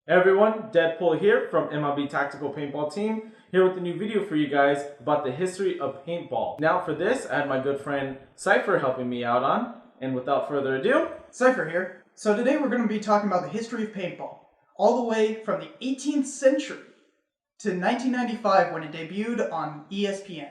Hey everyone, Deadpool here from MIB Tactical Paintball Team, here with a new video for you guys about the history of paintball. Now for this, I have my good friend Cypher helping me out on, and without further ado, Cypher here. So today we're going to be talking about the history of paintball, all the way from the 18th century to 1995 when it debuted on ESPN.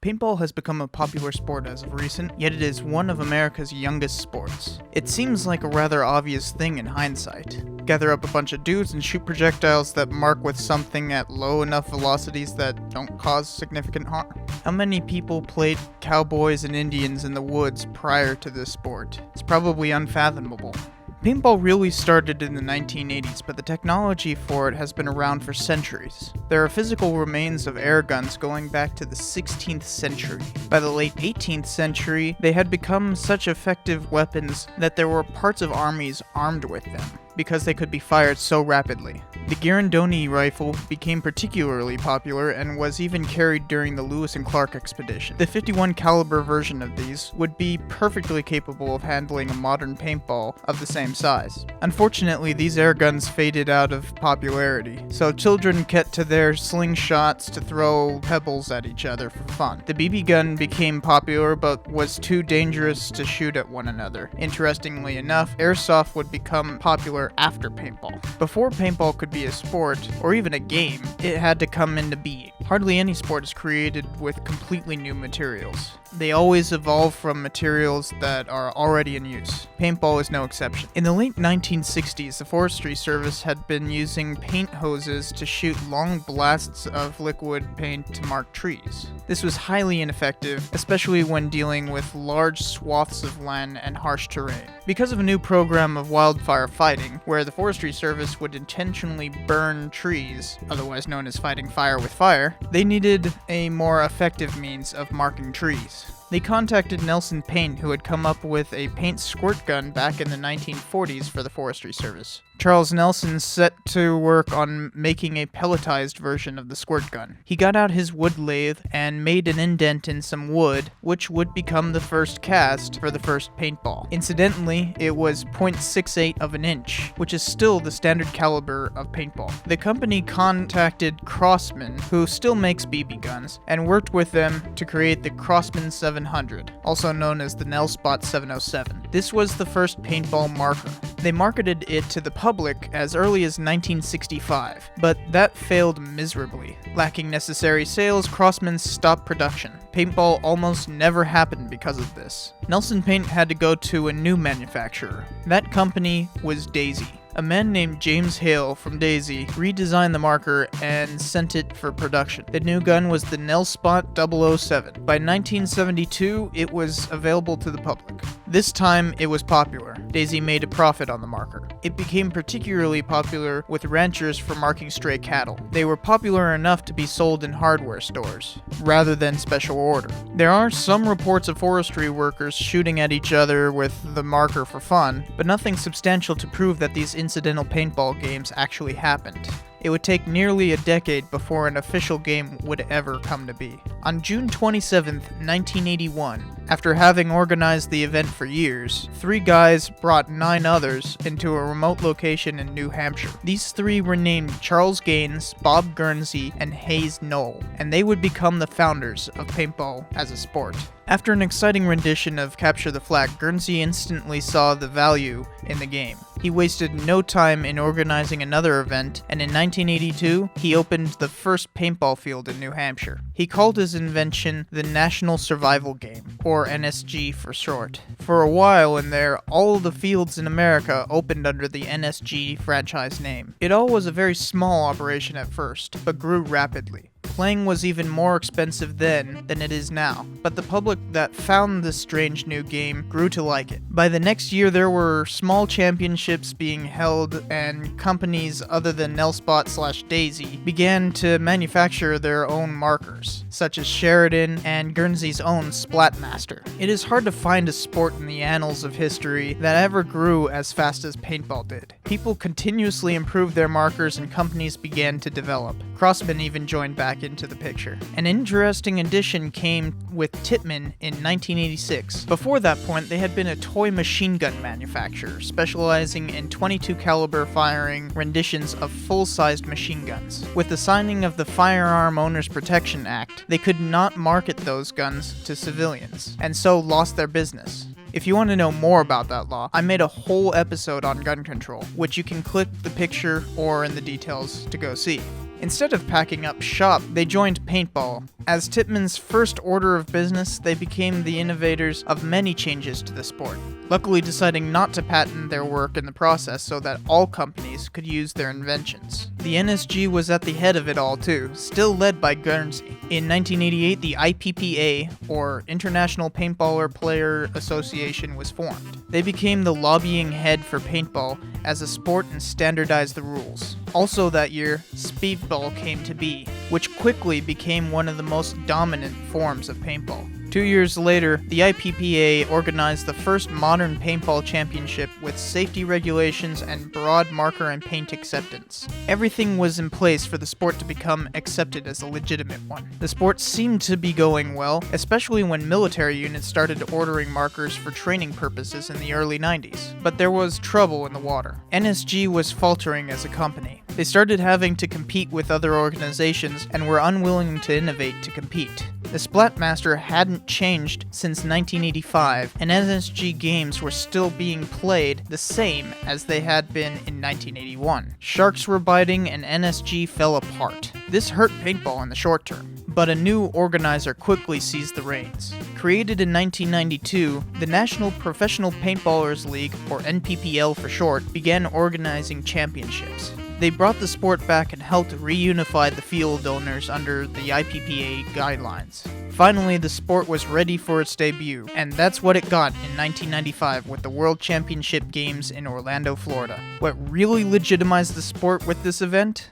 Paintball has become a popular sport as of recent, yet it is one of America's youngest sports. It seems like a rather obvious thing in hindsight. Gather up a bunch of dudes and shoot projectiles that mark with something at low enough velocities that don't cause significant harm. How many people played cowboys and Indians in the woods prior to this sport? It's probably unfathomable. Paintball really started in the 1980s, but the technology for it has been around for centuries. There are physical remains of air guns going back to the 16th century. By the late 18th century, they had become such effective weapons that there were parts of armies armed with them, because they could be fired so rapidly. The Girandoni rifle became particularly popular and was even carried during the Lewis and Clark expedition. The 51 caliber version of these would be perfectly capable of handling a modern paintball of the same size. Unfortunately, these air guns faded out of popularity, so children kept to their slingshots to throw pebbles at each other for fun. The BB gun became popular but was too dangerous to shoot at one another. Interestingly enough, airsoft would become popular after paintball. Before paintball could be a sport, or even a game, it had to come into being. Hardly any sport is created with completely new materials. They always evolve from materials that are already in use. Paintball is no exception. In the late 1960s, the Forestry Service had been using paint hoses to shoot long blasts of liquid paint to mark trees. This was highly ineffective, especially when dealing with large swaths of land and harsh terrain. Because of a new program of wildfire fighting, where the Forestry Service would intentionally burn trees, otherwise known as fighting fire with fire, they needed a more effective means of marking trees. They contacted Nelson Paint, who had come up with a paint squirt gun back in the 1940s for the Forestry Service. Charles Nelson set to work on making a pelletized version of the squirt gun. He got out his wood lathe and made an indent in some wood, which would become the first cast for the first paintball. Incidentally, it was 0.68 of an inch, which is still the standard caliber of paintball. The company contacted Crossman, who still makes BB guns, and worked with them to create the Crossman 700, also known as the Nelspot 707. This was the first paintball marker. They marketed it to the public as early as 1965, but that failed miserably. Lacking necessary sales, Crossman stopped production. Paintball almost never happened because of this. Nelson Paint had to go to a new manufacturer. That company was Daisy. A man named James Hale from Daisy redesigned the marker and sent it for production. The new gun was the Nelspot 007. By 1972, it was available to the public. This time, it was popular. Daisy made a profit on the marker. It became particularly popular with ranchers for marking stray cattle. They were popular enough to be sold in hardware stores, rather than special order. There are some reports of forestry workers shooting at each other with the marker for fun, but nothing substantial to prove that these incidental paintball games actually happened. It would take nearly a decade before an official game would ever come to be. On June 27, 1981, after having organized the event for years, 3 guys brought 9 others into a remote location in New Hampshire. These 3 were named Charles Gaines, Bob Guernsey, and Hayes Knoll, and they would become the founders of paintball as a sport. After an exciting rendition of Capture the Flag, Guernsey instantly saw the value in the game. He wasted no time in organizing another event, and in 1982, he opened the first paintball field in New Hampshire. He called his invention the National Survival Game, or NSG for short. For a while in there, all of the fields in America opened under the NSG franchise name. It all was a very small operation at first, but grew rapidly. Playing was even more expensive then than it is now, but the public that found this strange new game grew to like it. By the next year, there were small championships being held, and companies other than Nelspot/Daisy began to manufacture their own markers, such as Sheridan and Guernsey's own Splatmaster. It is hard to find a sport in the annals of history that ever grew as fast as paintball did. People continuously improved their markers and companies began to develop. Crossman even joined back into the picture. An interesting addition came with Tippmann in 1986. Before that point, they had been a toy machine gun manufacturer, specializing in .22 caliber firing renditions of full-sized machine guns. With the signing of the Firearm Owners Protection Act, they could not market those guns to civilians, and so lost their business. If you want to know more about that law, I made a whole episode on gun control, which you can click the picture or in the details to go see. Instead of packing up shop, they joined paintball. As Tippmann's first order of business, they became the innovators of many changes to the sport, luckily deciding not to patent their work in the process so that all companies could use their inventions. The NSG was at the head of it all too, still led by Guernsey. In 1988, the IPPA, or International Paintballer Player Association, was formed. They became the lobbying head for paintball as a sport and standardized the rules. Also that year, speedball came to be, which quickly became one of the most dominant forms of paintball. 2 years later, the IPPA organized the first modern paintball championship with safety regulations and broad marker and paint acceptance. Everything was in place for the sport to become accepted as a legitimate one. The sport seemed to be going well, especially when military units started ordering markers for training purposes in the early 90s. But there was trouble in the water. NSG was faltering as a company. They started having to compete with other organizations and were unwilling to innovate to compete. The Splatmaster hadn't changed since 1985, and NSG games were still being played the same as they had been in 1981. Sharks were biting and NSG fell apart. This hurt paintball in the short term, but a new organizer quickly seized the reins. Created in 1992, the National Professional Paintballers League, or NPPL for short, began organizing championships. They brought the sport back and helped reunify the field owners under the IPPA guidelines. Finally, the sport was ready for its debut, and that's what it got in 1995 with the World Championship Games in Orlando, Florida. What really legitimized the sport with this event?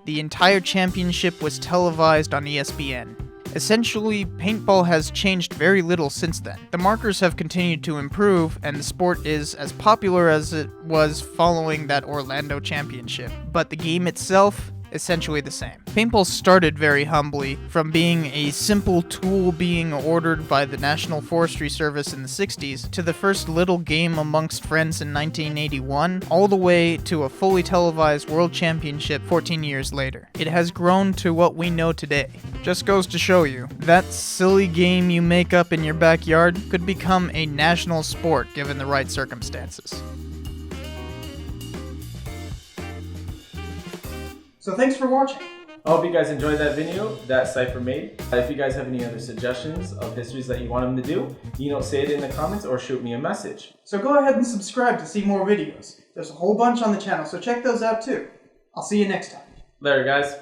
The entire championship was televised on ESPN. Essentially, paintball has changed very little since then. The markers have continued to improve, and the sport is as popular as it was following that Orlando championship. But the game itself, essentially the same. Paintball started very humbly, from being a simple tool being ordered by the National Forestry Service in the 60s, to the first little game amongst friends in 1981, all the way to a fully televised World Championship 14 years later. It has grown to what we know today. Just goes to show you, that silly game you make up in your backyard could become a national sport given the right circumstances. So thanks for watching. I hope you guys enjoyed that video that Cypher made. If you guys have any other suggestions of histories that you want him to do, say it in the comments or shoot me a message. So go ahead and subscribe to see more videos. There's a whole bunch on the channel, so check those out too. I'll see you next time. Later, guys.